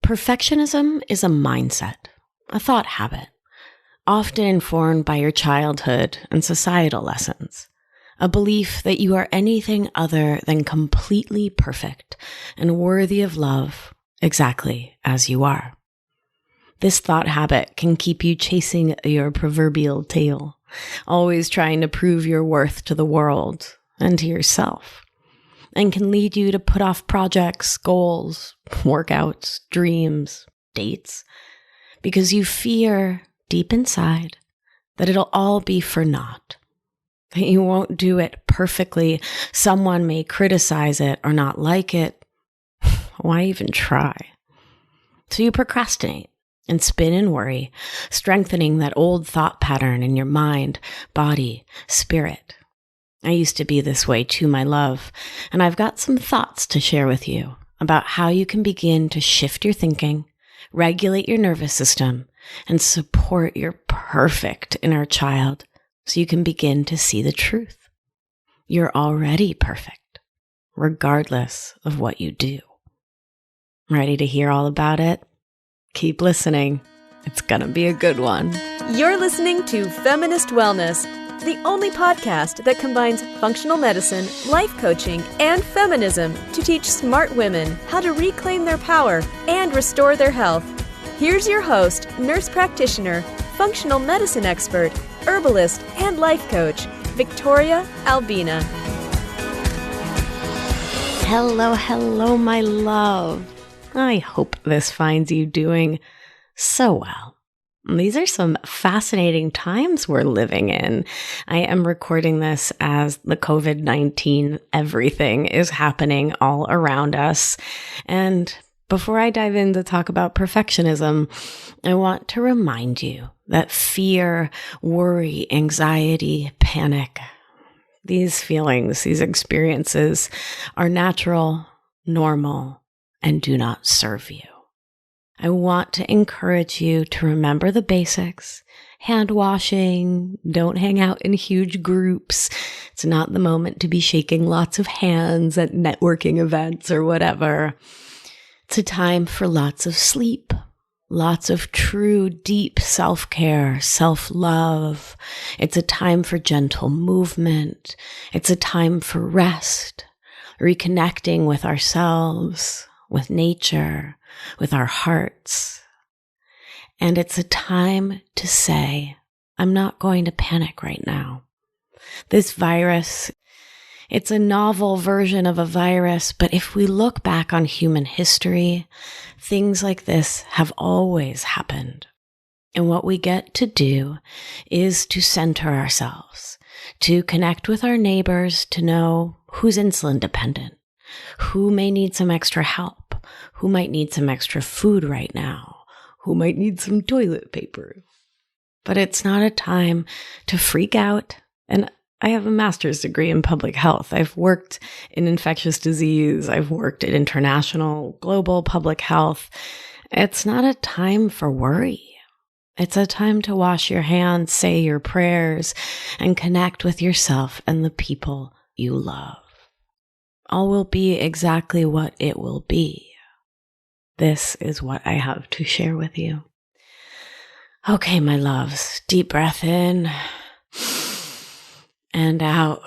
Perfectionism is a mindset, a thought habit, often informed by your childhood and societal lessons. A belief that you are anything other than completely perfect and worthy of love exactly as you are. This thought habit can keep you chasing your proverbial tail, always trying to prove your worth to the world and to yourself, and can lead you to put off projects, goals, workouts, dreams, dates, because you fear deep inside that it'll all be for naught, that you won't do it perfectly, someone may criticize it or not like it. Why even try? So you procrastinate and spin and worry, strengthening that old thought pattern in your mind, body, spirit. I used to be this way too, my love, and I've got some thoughts to share with you about how you can begin to shift your thinking, regulate your nervous system, and support your perfect inner child so you can begin to see the truth. You're already perfect, regardless of what you do. Ready to hear all about it? Keep listening. It's gonna be a good one. You're listening to Feminist Wellness, the only podcast that combines functional medicine, life coaching, and feminism to teach smart women how to reclaim their power and restore their health. Here's your host, nurse practitioner, functional medicine expert, herbalist, and life coach, Victoria Albina. Hello, my love. I hope this finds you doing so well. These are some fascinating times we're living in. I am recording this as the COVID-19 everything is happening all around us. And before I dive in to talk about perfectionism, I want to remind you that fear, worry, anxiety, panic, these feelings, these experiences are natural, normal, and do not serve you. I want to encourage you to remember the basics. Hand washing, don't hang out in huge groups. It's not the moment to be shaking lots of hands at networking events or whatever. It's a time for lots of sleep, lots of true, deep self-care, self-love. It's a time for gentle movement. It's a time for rest, reconnecting with ourselves, with nature, with our hearts. And it's a time to say, I'm not going to panic right now. This virus, it's a novel version of a virus, but if we look back on human history, things like this have always happened. And what we get to do is to center ourselves, to connect with our neighbors, to know who's insulin dependent, who may need some extra help, who might need some extra food right now, who might need some toilet paper. But it's not a time to freak out. And I have a master's degree in public health. I've worked in infectious disease. I've worked in international, global public health. It's not a time for worry. It's a time to wash your hands, say your prayers, and connect with yourself and the people you love. All will be exactly what it will be. This is what I have to share with you. Okay, my loves, deep breath in and out.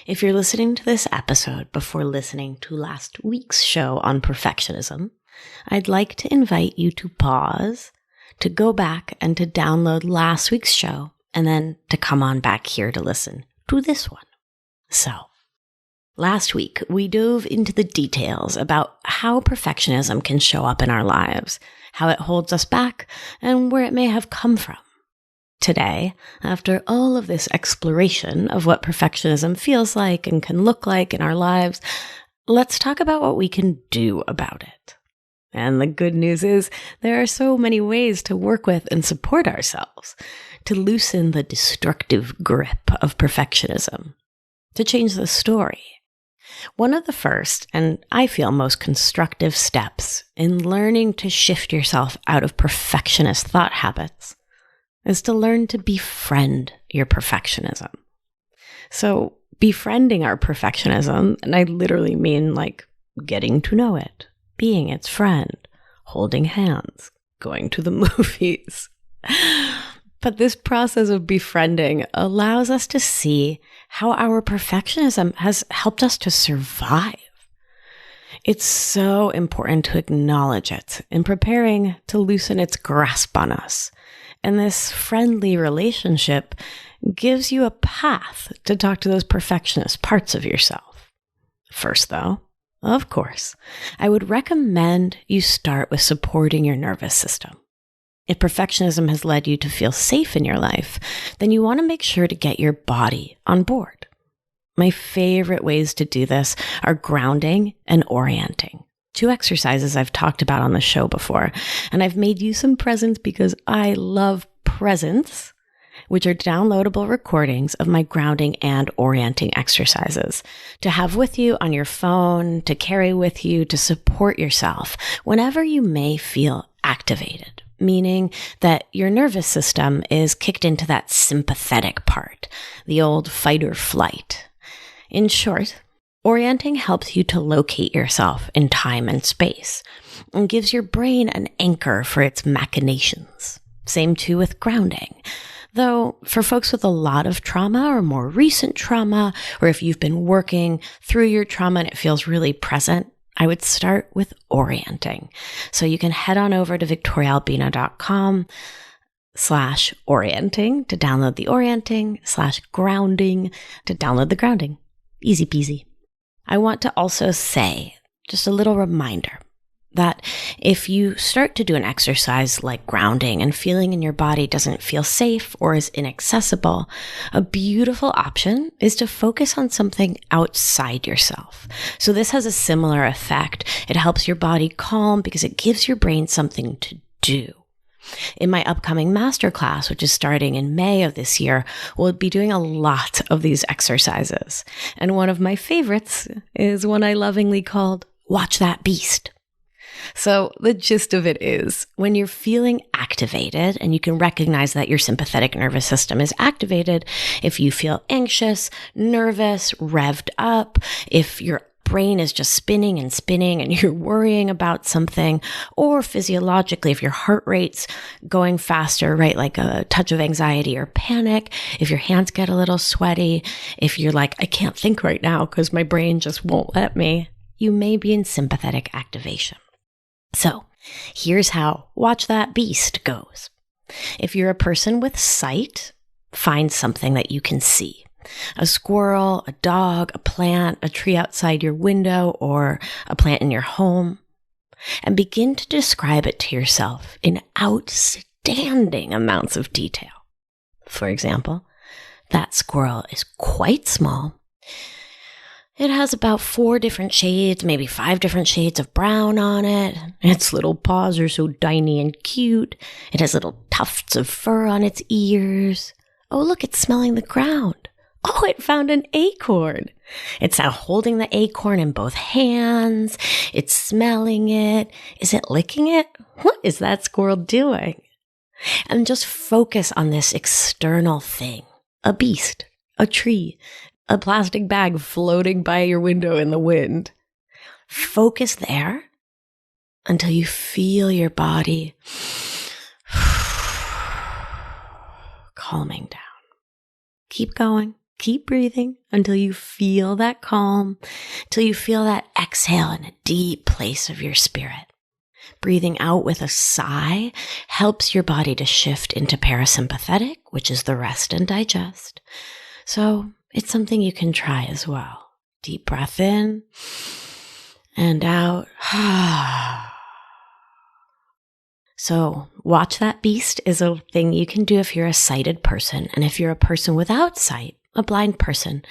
If you're listening to this episode before listening to last week's show on perfectionism, I'd like to invite you to pause, to go back and to download last week's show, and then to come on back here to listen to this one. So, last week, we dove into the details about how perfectionism can show up in our lives, how it holds us back, and where it may have come from. Today, after all of this exploration of what perfectionism feels like and can look like in our lives, let's talk about what we can do about it. And the good news is there are so many ways to work with and support ourselves, to loosen the destructive grip of perfectionism, to change the story. One of the first, and I feel most constructive steps in learning to shift yourself out of perfectionist thought habits is to learn to befriend your perfectionism. So befriending our perfectionism, and I literally mean like getting to know it, being its friend, holding hands, going to the movies. But this process of befriending allows us to see how our perfectionism has helped us to survive. It's so important to acknowledge it in preparing to loosen its grasp on us. And this friendly relationship gives you a path to talk to those perfectionist parts of yourself. First, though, of course, I would recommend you start with supporting your nervous system. If perfectionism has led you to feel safe in your life, then you want to make sure to get your body on board. My favorite ways to do this are grounding and orienting. 2 exercises I've talked about on the show before, and I've made you some presents because I love presents, which are downloadable recordings of my grounding and orienting exercises to have with you on your phone, to carry with you, to support yourself whenever you may feel activated, meaning that your nervous system is kicked into that sympathetic part, the old fight or flight. In short, orienting helps you to locate yourself in time and space and gives your brain an anchor for its machinations. Same too with grounding. Though for folks with a lot of trauma or more recent trauma, or if you've been working through your trauma and it feels really present, I would start with orienting. So you can head on over to victoriaalbina.com/orienting to download the orienting, /grounding to download the grounding. Easy peasy. I want to also say, just a little reminder, that if you start to do an exercise like grounding and feeling in your body doesn't feel safe or is inaccessible, a beautiful option is to focus on something outside yourself. So this has a similar effect. It helps your body calm because it gives your brain something to do. In my upcoming masterclass, which is starting in May of this year, we'll be doing a lot of these exercises. And one of my favorites is one I lovingly called Watch That Beast. So the gist of it is, when you're feeling activated, and you can recognize that your sympathetic nervous system is activated, if you feel anxious, nervous, revved up, if your brain is just spinning and you're worrying about something, or physiologically, if your heart rate's going faster, right, like a touch of anxiety or panic, if your hands get a little sweaty, if you're like, I can't think right now because my brain just won't let me, you may be in sympathetic activation. So here's how Watch That Beast goes. If you're a person with sight, find something that you can see. A squirrel, a dog, a plant, a tree outside your window, or a plant in your home, and begin to describe it to yourself in outstanding amounts of detail. For example, that squirrel is quite small. It has about 4 different shades, maybe 5 different shades of brown on it. Its little paws are so tiny and cute. It has little tufts of fur on its ears. Oh, look, it's smelling the ground. Oh, it found an acorn. It's now holding the acorn in both hands. It's smelling it. Is it licking it? What is that squirrel doing? And just focus on this external thing. A beast, a tree, a plastic bag floating by your window in the wind. Focus there until you feel your body calming down. Keep going. Keep breathing until you feel that calm, till you feel that exhale in a deep place of your spirit. Breathing out with a sigh helps your body to shift into parasympathetic, which is the rest and digest. So it's something you can try as well. Deep breath in and out. So Watch That Beast is a thing you can do if you're a sighted person. And if you're a person without sight, a blind person,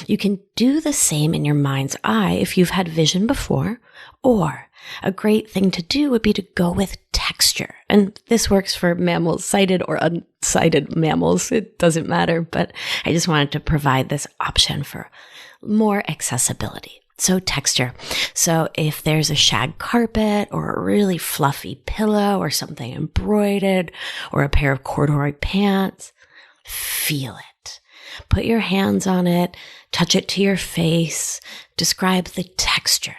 you can do the same in your mind's eye if you've had vision before. Or a great thing to do would be to go with texture. And this works for mammals, sighted or unsighted mammals. It doesn't matter, but I just wanted to provide this option for more accessibility. So texture. So if there's a shag carpet or a really fluffy pillow or something embroidered or a pair of corduroy pants, feel it. Put your hands on it, touch it to your face, describe the texture,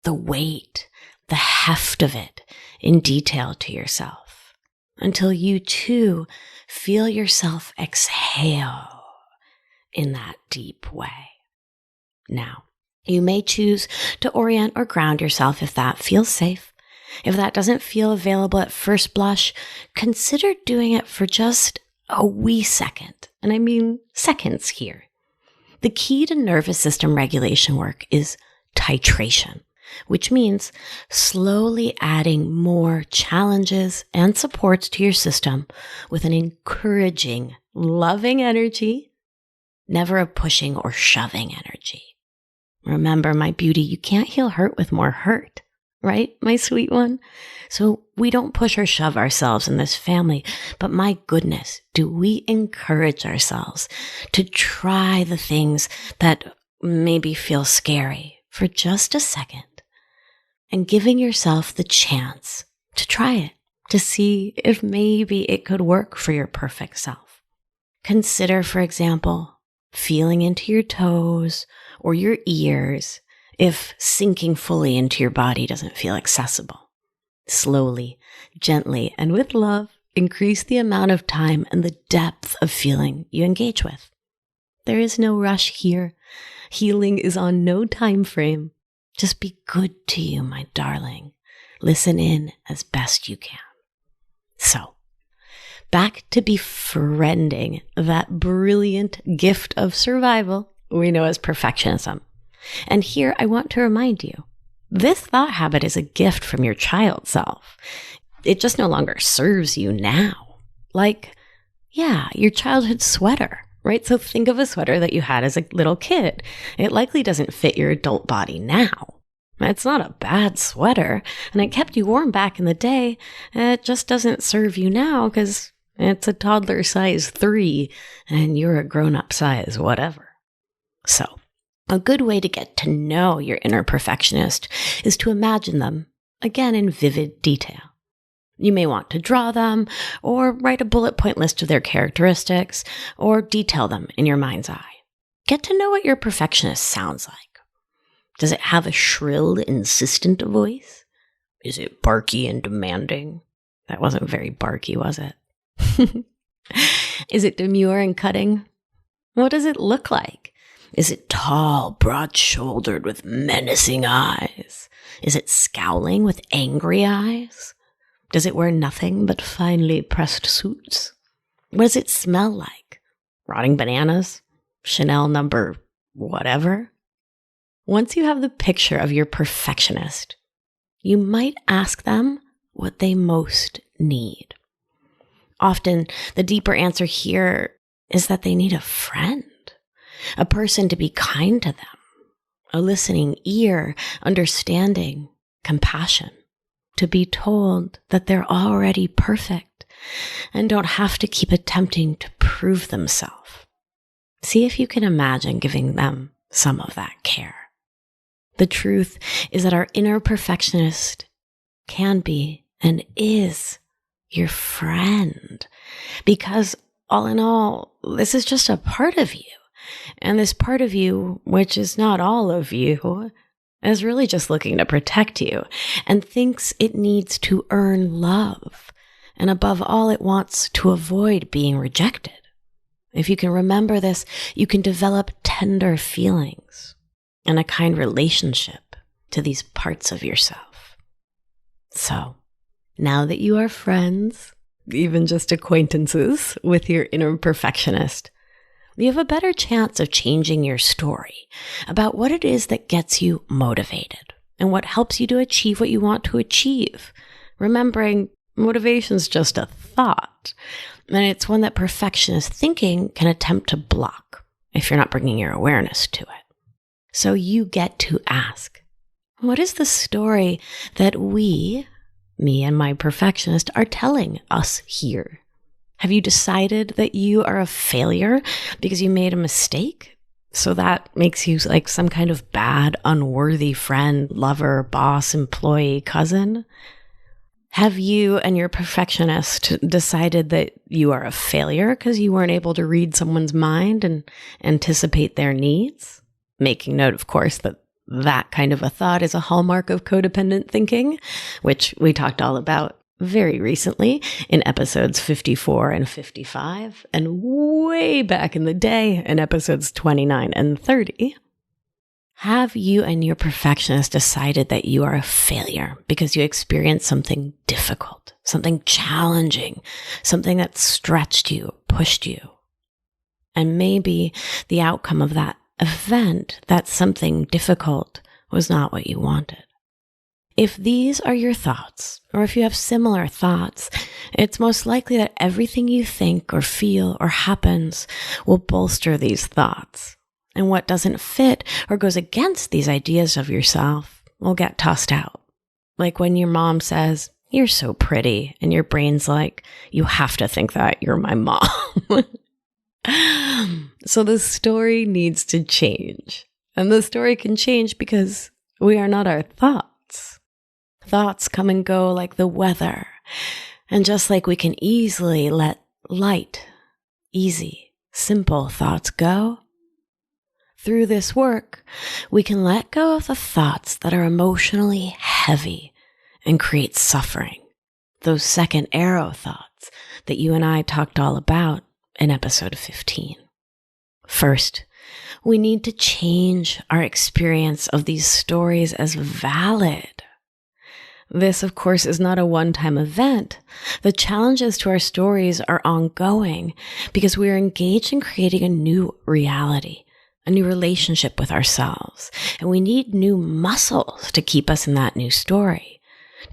the weight, the heft of it in detail to yourself until you too feel yourself exhale in that deep way. Now, you may choose to orient or ground yourself if that feels safe. If that doesn't feel available at first blush, consider doing it for just a wee second. And I mean seconds here. The key to nervous system regulation work is titration, which means slowly adding more challenges and supports to your system with an encouraging, loving energy, never a pushing or shoving energy. Remember, my beauty, you can't heal hurt with more hurt. Right, my sweet one? So we don't push or shove ourselves in this family, but my goodness, do we encourage ourselves to try the things that maybe feel scary for just a second and giving yourself the chance to try it, to see if maybe it could work for your perfect self. Consider, for example, feeling into your toes or your ears if sinking fully into your body doesn't feel accessible. Slowly, gently, and with love, increase the amount of time and the depth of feeling you engage with. There is no rush here. Healing is on no time frame. Just be good to you, my darling. Listen in as best you can. So, back to befriending that brilliant gift of survival we know as perfectionism. And here I want to remind you, this thought habit is a gift from your child self. It just no longer serves you now. Like, your childhood sweater, right? So think of a sweater that you had as a little kid. It likely doesn't fit your adult body now. It's not a bad sweater, and it kept you warm back in the day. It just doesn't serve you now because it's a toddler size 3 and you're a grown-up size whatever. So, a good way to get to know your inner perfectionist is to imagine them, again in vivid detail. You may want to draw them, or write a bullet point list of their characteristics, or detail them in your mind's eye. Get to know what your perfectionist sounds like. Does it have a shrill, insistent voice? Is it barky and demanding? That wasn't very barky, was it? Is it demure and cutting? What does it look like? Is it tall, broad-shouldered with menacing eyes? Is it scowling with angry eyes? Does it wear nothing but finely pressed suits? What does it smell like? Rotting bananas? Chanel number whatever? Once you have the picture of your perfectionist, you might ask them what they most need. Often, the deeper answer here is that they need a friend. A person to be kind to them, a listening ear, understanding, compassion, to be told that they're already perfect and don't have to keep attempting to prove themselves. See if you can imagine giving them some of that care. The truth is that our inner perfectionist can be and is your friend, because all in all, this is just a part of you. And this part of you, which is not all of you, is really just looking to protect you and thinks it needs to earn love. And above all, it wants to avoid being rejected. If you can remember this, you can develop tender feelings and a kind relationship to these parts of yourself. So, now that you are friends, even just acquaintances with your inner perfectionist, you have a better chance of changing your story about what it is that gets you motivated and what helps you to achieve what you want to achieve. Remembering motivation's just a thought, and it's one that perfectionist thinking can attempt to block if you're not bringing your awareness to it. So you get to ask, what is the story that we, me and my perfectionist, are telling us here? Have you decided that you are a failure because you made a mistake? So that makes you like some kind of bad, unworthy friend, lover, boss, employee, cousin? Have you and your perfectionist decided that you are a failure because you weren't able to read someone's mind and anticipate their needs? Making note, of course, that that kind of a thought is a hallmark of codependent thinking, which we talked all about very recently in episodes 54 and 55, and way back in the day in episodes 29 and 30. Have you and your perfectionist decided that you are a failure because you experienced something difficult, something challenging, something that stretched you, pushed you? And maybe the outcome of that event, that something difficult, was not what you wanted. If these are your thoughts, or if you have similar thoughts, it's most likely that everything you think or feel or happens will bolster these thoughts. And what doesn't fit or goes against these ideas of yourself will get tossed out. Like when your mom says, "You're so pretty," and your brain's like, "You have to think that, you're my mom." So the story needs to change. And the story can change because we are not our thoughts. Thoughts come and go like the weather. And just like we can easily let light, easy, simple thoughts go, through this work, we can let go of the thoughts that are emotionally heavy and create suffering. Those second arrow thoughts that you and I talked all about in episode 15. First, we need to change our experience of these stories as valid. This, of course, is not a one-time event. The challenges to our stories are ongoing because we are engaged in creating a new reality, a new relationship with ourselves. And we need new muscles to keep us in that new story,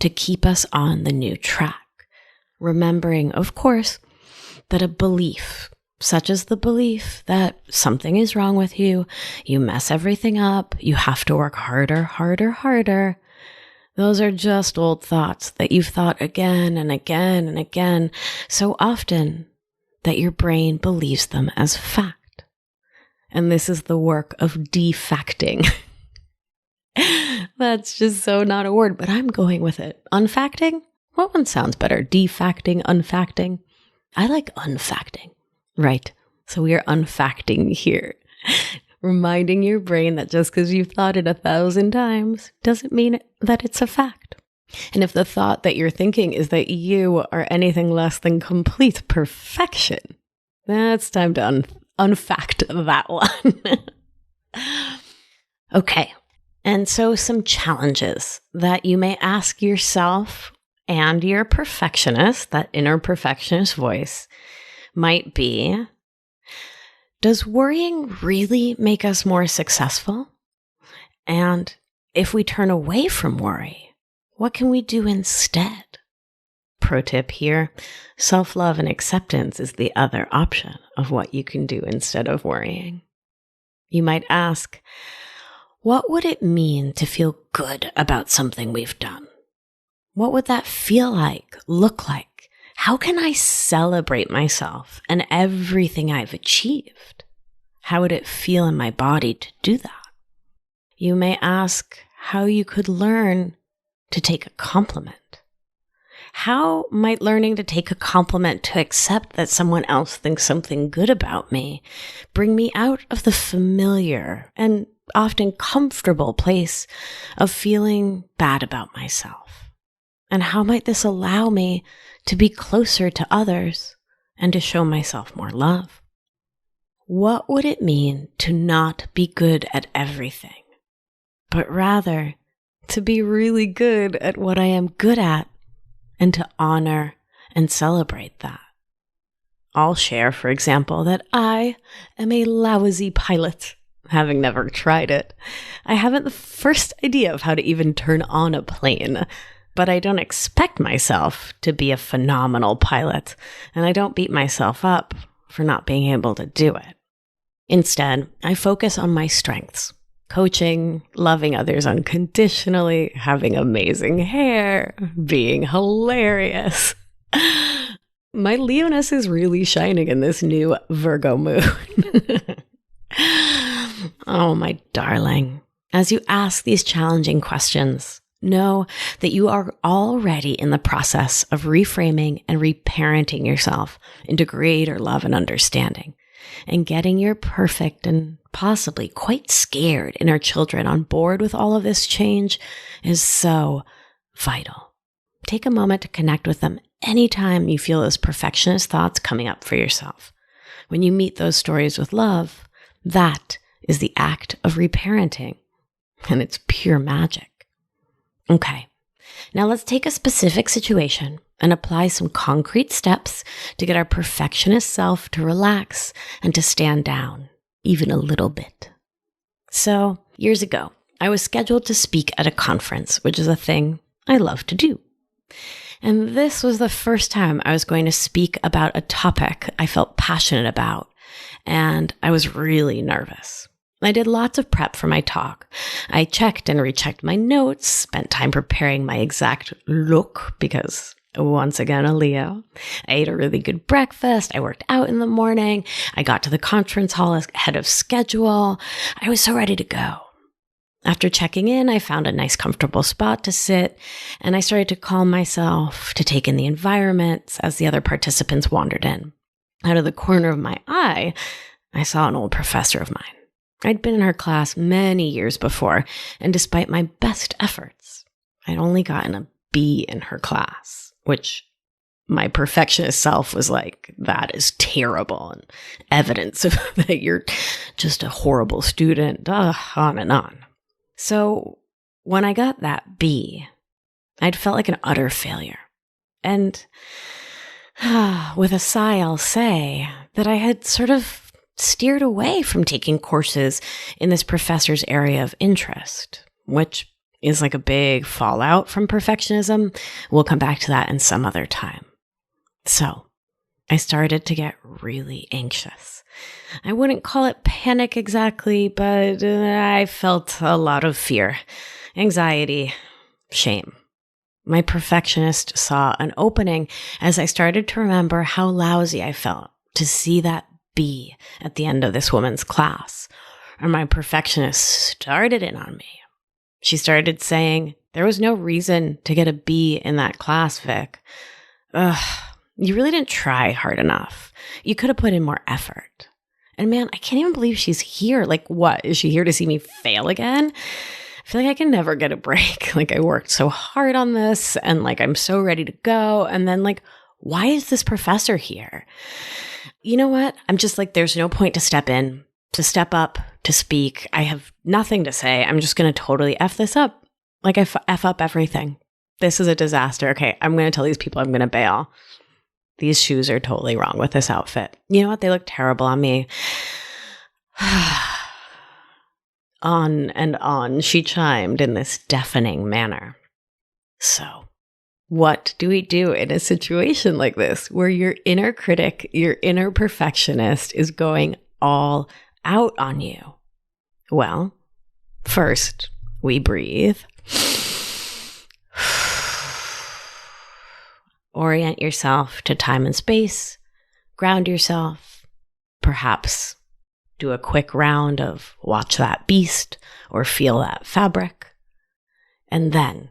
to keep us on the new track. Remembering, of course, that a belief, such as the belief that something is wrong with you, you mess everything up, you have to work harder, harder, harder, those are just old thoughts that you've thought again and again and again so often that your brain believes them as fact. And this is the work of defacting. That's just so not a word, but I'm going with it. Unfacting? What one sounds better? Defacting, unfacting? I like unfacting. Right. So we are unfacting here. Reminding your brain that just because you've thought it 1,000 times doesn't mean that it's a fact. And if the thought that you're thinking is that you are anything less than complete perfection, that's time to unfact that one. Okay. And so some challenges that you may ask yourself and your perfectionist, that inner perfectionist voice, might be, does worrying really make us more successful? And if we turn away from worry, what can we do instead? Pro tip here, self-love and acceptance is the other option of what you can do instead of worrying. You might ask, what would it mean to feel good about something we've done? What would that feel like, look like? How can I celebrate myself and everything I've achieved? How would it feel in my body to do that? You may ask how you could learn to take a compliment. How might learning to take a compliment, to accept that someone else thinks something good about me, bring me out of the familiar and often comfortable place of feeling bad about myself? And how might this allow me to be closer to others and to show myself more love? What would it mean to not be good at everything, but rather to be really good at what I am good at and to honor and celebrate that? I'll share, for example, that I am a lousy pilot, having never tried it. I haven't the first idea of how to even turn on a plane. But I don't expect myself to be a phenomenal pilot, and I don't beat myself up for not being able to do it. Instead, I focus on my strengths: coaching, loving others unconditionally, having amazing hair, being hilarious. My Leoness is really shining in this new Virgo moon. Oh, my darling. As you ask these challenging questions, know that you are already in the process of reframing and reparenting yourself into greater love and understanding, and getting your perfect and possibly quite scared inner children on board with all of this change is so vital. Take a moment to connect with them anytime you feel those perfectionist thoughts coming up for yourself. When you meet those stories with love, that is the act of reparenting, and it's pure magic. Okay, now let's take a specific situation and apply some concrete steps to get our perfectionist self to relax and to stand down even a little bit. So, years ago, I was scheduled to speak at a conference, which is a thing I love to do. And this was the first time I was going to speak about a topic I felt passionate about, and I was really nervous. I did lots of prep for my talk. I checked and rechecked my notes, spent time preparing my exact look because, once again, a Leo. I ate a really good breakfast. I worked out in the morning. I got to the conference hall ahead of schedule. I was so ready to go. After checking in, I found a nice, comfortable spot to sit, and I started to calm myself, to take in the environment as the other participants wandered in. Out of the corner of my eye, I saw an old professor of mine. I'd been in her class many years before, and despite my best efforts, I'd only gotten a B in her class, which my perfectionist self was like, that is terrible, and evidence of that you're just a horrible student, on and on. So when I got that B, I'd felt like an utter failure. And with a sigh, I'll say that I had sort of steered away from taking courses in this professor's area of interest, which is like a big fallout from perfectionism. We'll come back to that in some other time. So I started to get really anxious. I wouldn't call it panic exactly, but I felt a lot of fear, anxiety, shame. My perfectionist saw an opening as I started to remember how lousy I felt to see that B at the end of this woman's class. And my perfectionist started in on me. She started saying, there was no reason to get a B in that class, Vic. You really didn't try hard enough. You could have put in more effort. And man, I can't even believe she's here. Like, what? Is she here to see me fail again? I feel like I can never get a break. Like, I worked so hard on this and like, I'm so ready to go. And then like, why is this professor here? You know what? I'm just like, there's no point to step in, to step up, to speak. I have nothing to say. I'm just going to totally F this up. Like, I F up everything. This is a disaster. Okay, I'm going to tell these people I'm going to bail. These shoes are totally wrong with this outfit. You know what? They look terrible on me. On and on she chimed in this deafening manner. So, what do we do in a situation like this where your inner critic, your inner perfectionist is going all out on you? Well, first, we breathe. Orient yourself to time and space. Ground yourself. Perhaps do a quick round of watch that beast or feel that fabric. And then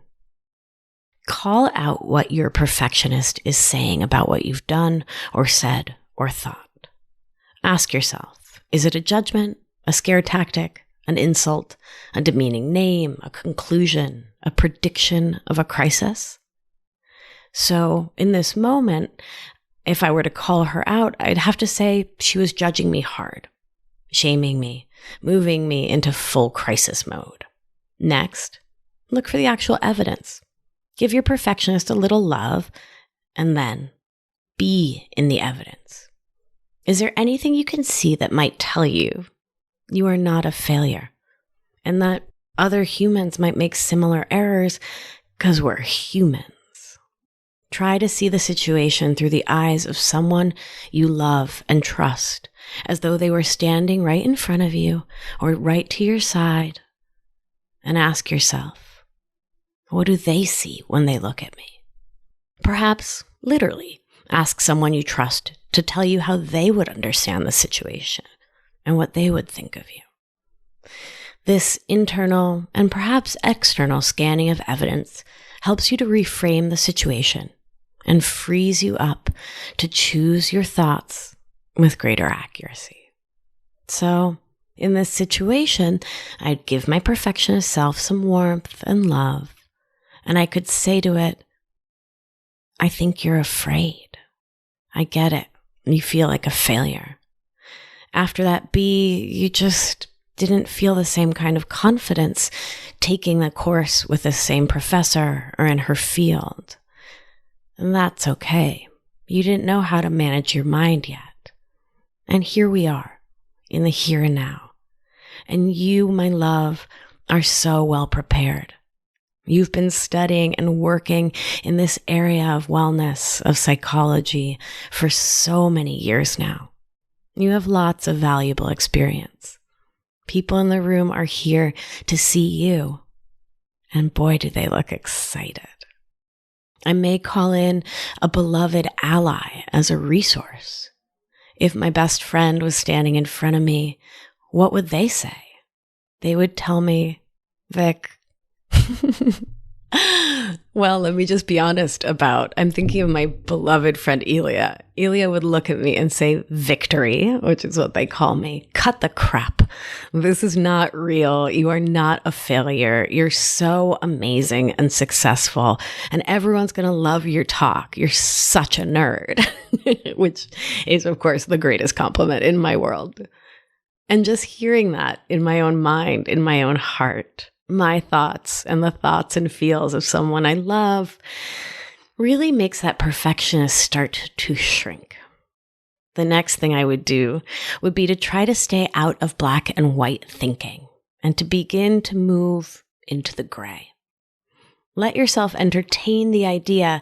call out what your perfectionist is saying about what you've done or said or thought. Ask yourself, is it a judgment, a scare tactic, an insult, a demeaning name, a conclusion, a prediction of a crisis? So in this moment, if I were to call her out, I'd have to say she was judging me hard, shaming me, moving me into full crisis mode. Next, look for the actual evidence. Give your perfectionist a little love, and then be in the evidence. Is there anything you can see that might tell you you are not a failure and that other humans might make similar errors because we're humans? Try to see the situation through the eyes of someone you love and trust, as though they were standing right in front of you or right to your side, and ask yourself, what do they see when they look at me? Perhaps, literally, ask someone you trust to tell you how they would understand the situation and what they would think of you. This internal and perhaps external scanning of evidence helps you to reframe the situation and frees you up to choose your thoughts with greater accuracy. So, in this situation, I'd give my perfectionist self some warmth and love, and I could say to it, I think you're afraid. I get it. You feel like a failure. After that B, you just didn't feel the same kind of confidence taking the course with the same professor or in her field. And that's okay. You didn't know how to manage your mind yet. And here we are, in the here and now. And you, my love, are so well prepared. You've been studying and working in this area of wellness, of psychology, for so many years now. You have lots of valuable experience. People in the room are here to see you. And boy, do they look excited. I may call in a beloved ally as a resource. If my best friend was standing in front of me, what would they say? They would tell me, Vic, well, let me just be honest I'm thinking of my beloved friend Elia. Elia would look at me and say, Victory, which is what they call me. Cut the crap. This is not real. You are not a failure. You're so amazing and successful, and everyone's going to love your talk. You're such a nerd, which is, of course, the greatest compliment in my world. And just hearing that in my own mind, in my own heart, my thoughts and the thoughts and feels of someone I love really makes that perfectionist start to shrink. The next thing I would do would be to try to stay out of black and white thinking and to begin to move into the gray. Let yourself entertain the idea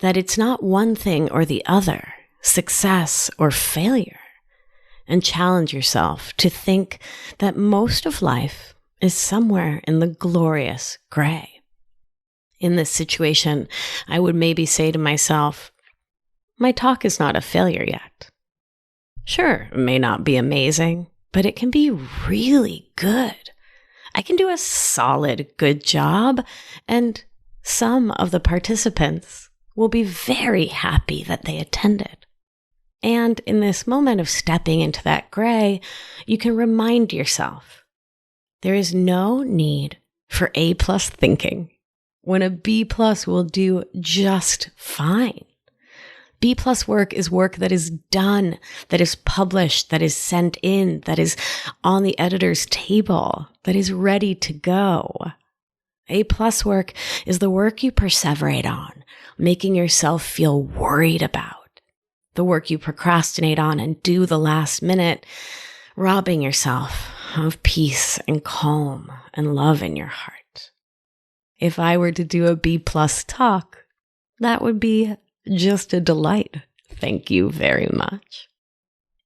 that it's not one thing or the other, success or failure, and challenge yourself to think that most of life is somewhere in the glorious gray. In this situation, I would maybe say to myself, my talk is not a failure yet. Sure, it may not be amazing, but it can be really good. I can do a solid, good job, and some of the participants will be very happy that they attended. And in this moment of stepping into that gray, you can remind yourself, there is no need for A+ thinking when a B+ will do just fine. B+ work is work that is done, that is published, that is sent in, that is on the editor's table, that is ready to go. A+ work is the work you perseverate on, making yourself feel worried about. The work you procrastinate on and do the last minute, robbing yourself of peace and calm and love in your heart. If I were to do a B+ talk, that would be just a delight. Thank you very much.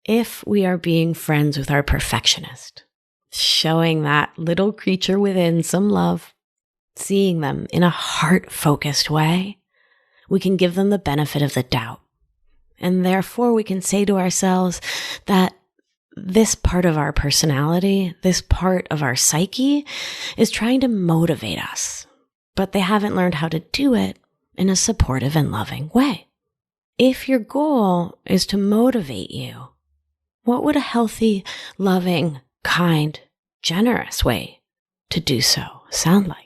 If we are being friends with our perfectionist, showing that little creature within some love, seeing them in a heart-focused way, we can give them the benefit of the doubt. And therefore, we can say to ourselves that this part of our personality, this part of our psyche is trying to motivate us, but they haven't learned how to do it in a supportive and loving way. If your goal is to motivate you, what would a healthy, loving, kind, generous way to do so sound like?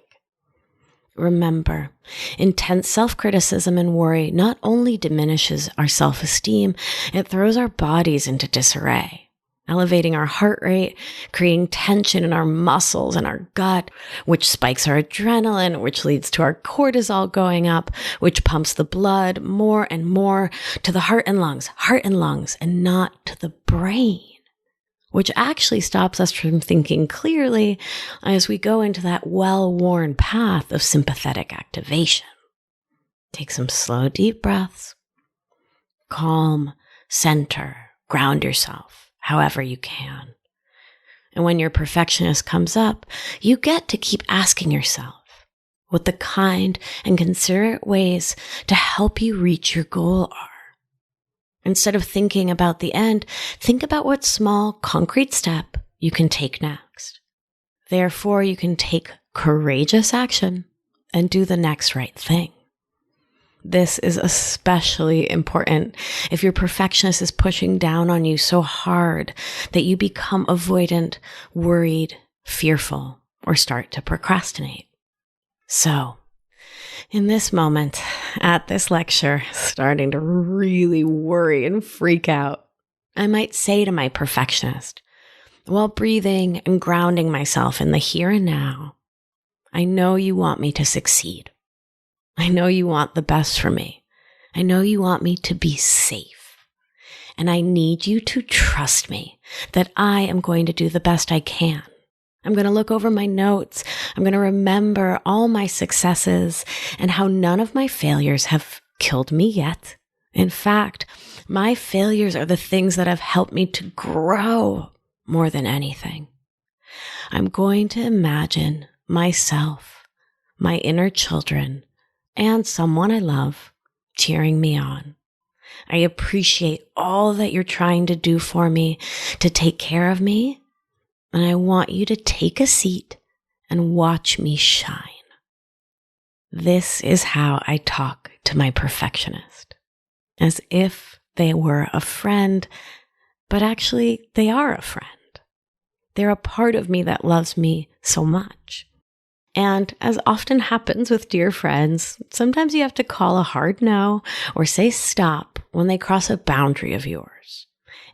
Remember, intense self-criticism and worry not only diminishes our self-esteem, it throws our bodies into disarray, elevating our heart rate, creating tension in our muscles and our gut, which spikes our adrenaline, which leads to our cortisol going up, which pumps the blood more and more to the heart and lungs, and not to the brain, which actually stops us from thinking clearly as we go into that well-worn path of sympathetic activation. Take some slow, deep breaths. Calm, center, ground yourself however you can. And when your perfectionist comes up, you get to keep asking yourself what the kind and considerate ways to help you reach your goal are. Instead of thinking about the end, think about what small, concrete step you can take next. Therefore, you can take courageous action and do the next right thing. This is especially important if your perfectionist is pushing down on you so hard that you become avoidant, worried, fearful, or start to procrastinate. So, in this moment, at this lecture, starting to really worry and freak out, I might say to my perfectionist, while breathing and grounding myself in the here and now, I know you want me to succeed. I know you want the best for me. I know you want me to be safe. And I need you to trust me that I am going to do the best I can. I'm going to look over my notes. I'm going to remember all my successes and how none of my failures have killed me yet. In fact, my failures are the things that have helped me to grow more than anything. I'm going to imagine myself, my inner children, and someone I love cheering me on. I appreciate all that you're trying to do for me to take care of me, and I want you to take a seat and watch me shine. This is how I talk to my perfectionist, as if they were a friend, but actually they are a friend. They're a part of me that loves me so much. And as often happens with dear friends, sometimes you have to call a hard no or say stop when they cross a boundary of yours.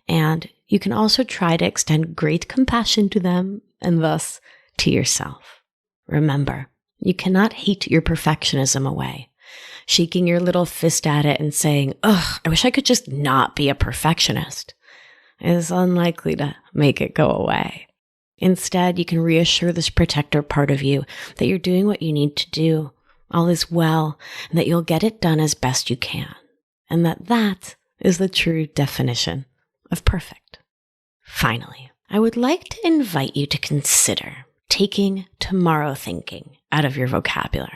And you can also try to extend great compassion to them and thus to yourself. Remember, you cannot hate your perfectionism away. Shaking your little fist at it and saying, "Ugh, I wish I could just not be a perfectionist," is unlikely to make it go away. Instead, you can reassure this protector part of you that you're doing what you need to do, all is well, and that you'll get it done as best you can, and that is the true definition of perfect. Finally, I would like to invite you to consider taking tomorrow thinking out of your vocabulary.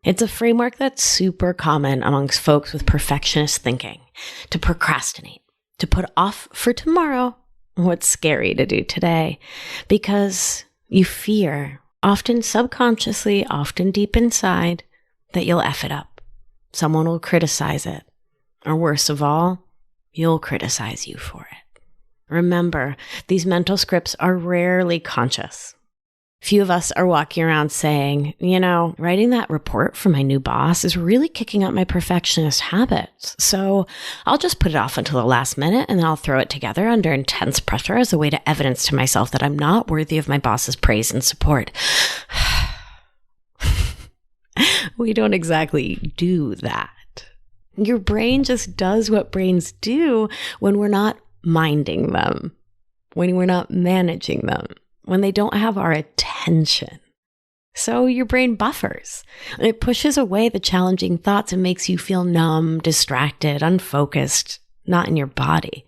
It's a framework that's super common amongst folks with perfectionist thinking, to procrastinate, to put off for tomorrow what's scary to do today, because you fear, often subconsciously, often deep inside, that you'll F it up. Someone will criticize it. Or worse of all, you'll criticize you for it. Remember, these mental scripts are rarely conscious. Few of us are walking around saying, writing that report for my new boss is really kicking up my perfectionist habits. So I'll just put it off until the last minute and then I'll throw it together under intense pressure as a way to evidence to myself that I'm not worthy of my boss's praise and support. We don't exactly do that. Your brain just does what brains do when we're not minding them, when we're not managing them, when they don't have our attention. So your brain buffers. It pushes away the challenging thoughts and makes you feel numb, distracted, unfocused, not in your body.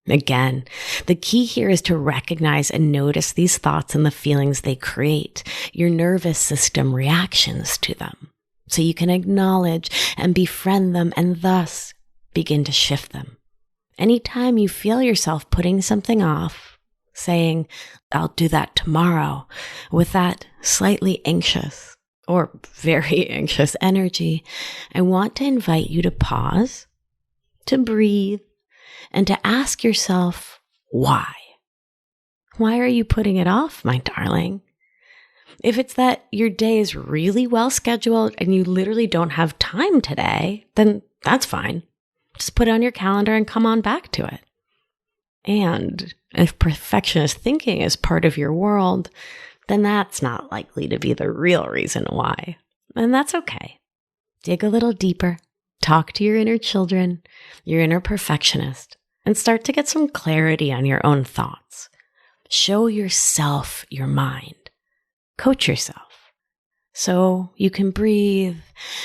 Again, the key here is to recognize and notice these thoughts and the feelings they create, your nervous system reactions to them, so you can acknowledge and befriend them and thus begin to shift them. Anytime you feel yourself putting something off, saying, "I'll do that tomorrow," with that slightly anxious or very anxious energy, I want to invite you to pause, to breathe, and to ask yourself, why? Why are you putting it off, my darling? If it's that your day is really well scheduled and you literally don't have time today, then that's fine. Just put it on your calendar and come on back to it. And if perfectionist thinking is part of your world, then that's not likely to be the real reason why. And that's okay. Dig a little deeper, talk to your inner children, your inner perfectionist, and start to get some clarity on your own thoughts. Show yourself your mind. Coach yourself so you can breathe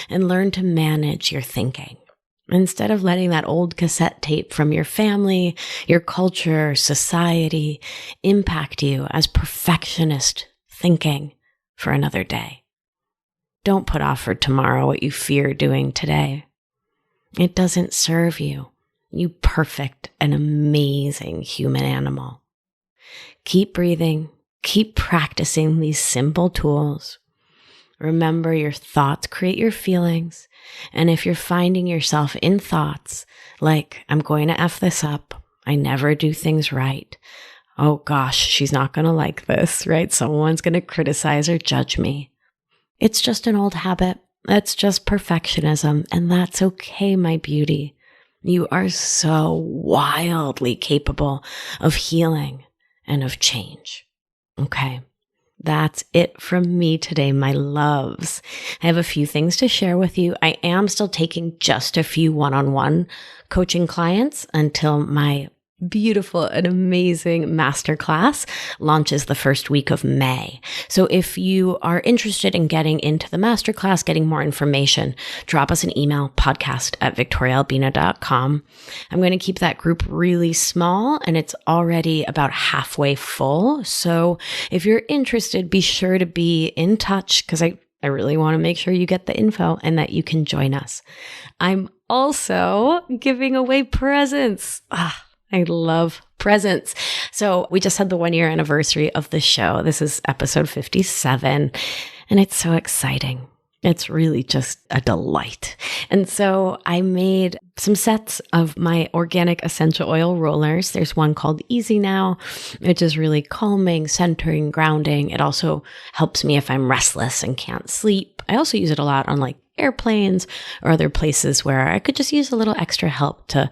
and learn to manage your thinking, instead of letting that old cassette tape from your family, your culture, society impact you as perfectionist thinking for another day. Don't put off for tomorrow what you fear doing today. It doesn't serve you, you perfect and amazing human animal. Keep breathing, Keep practicing these simple tools. Remember, your thoughts create your feelings. And if you're finding yourself in thoughts like, I'm going to F this up, I never do things right, oh gosh, she's not going to like this, right? Someone's going to criticize or judge me. It's just an old habit. It's just perfectionism. And that's okay, my beauty. You are so wildly capable of healing and of change. Okay. That's it from me today, my loves. I have a few things to share with you. I am still taking just a few one-on-one coaching clients until my beautiful and amazing masterclass launches the first week of May. So if you are interested in getting into the masterclass, getting more information, drop us an email, podcast@victoriaalbina.com. I'm going to keep that group really small and it's already about halfway full. So if you're interested, be sure to be in touch because I really want to make sure you get the info and that you can join us. I'm also giving away presents. I love presents. So we just had the 1-year anniversary of the show. This is episode 57, and it's so exciting. It's really just a delight. And so I made some sets of my organic essential oil rollers. There's one called Easy Now, which is really calming, centering, grounding. It also helps me if I'm restless and can't sleep. I also use it a lot on like airplanes or other places where I could just use a little extra help to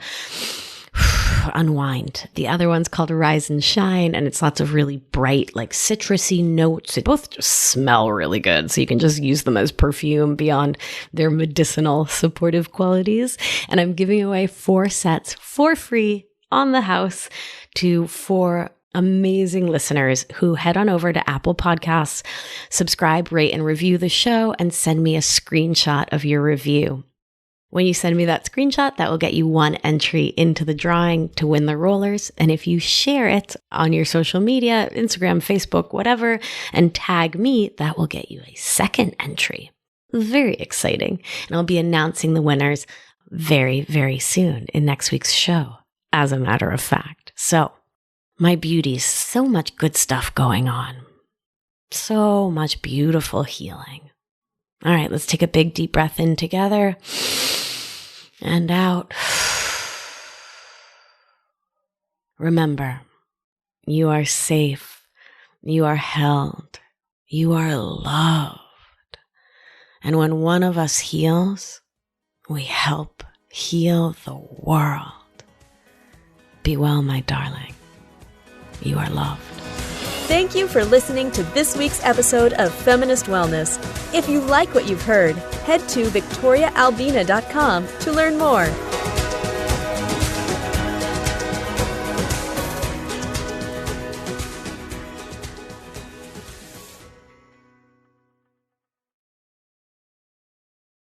unwind. The other one's called Rise and Shine, and it's lots of really bright, like citrusy notes. They both just smell really good, so you can just use them as perfume beyond their medicinal supportive qualities. And I'm giving away 4 sets for free on the house to 4 amazing listeners who head on over to Apple Podcasts, subscribe, rate, and review the show, and send me a screenshot of your review. When you send me that screenshot, that will get you 1 entry into the drawing to win the rollers. And if you share it on your social media, Instagram, Facebook, whatever, and tag me, that will get you a 2nd entry. Very exciting. And I'll be announcing the winners very, very soon in next week's show, as a matter of fact. So, my beauties, so much good stuff going on. So much beautiful healing. All right, let's take a big deep breath in together. And out. Remember, you are safe. You are held. You are loved. And when one of us heals, we help heal the world. Be well, my darling. You are loved. Thank you for listening to this week's episode of Feminist Wellness. If you like what you've heard, head to victoriaalbina.com to learn more.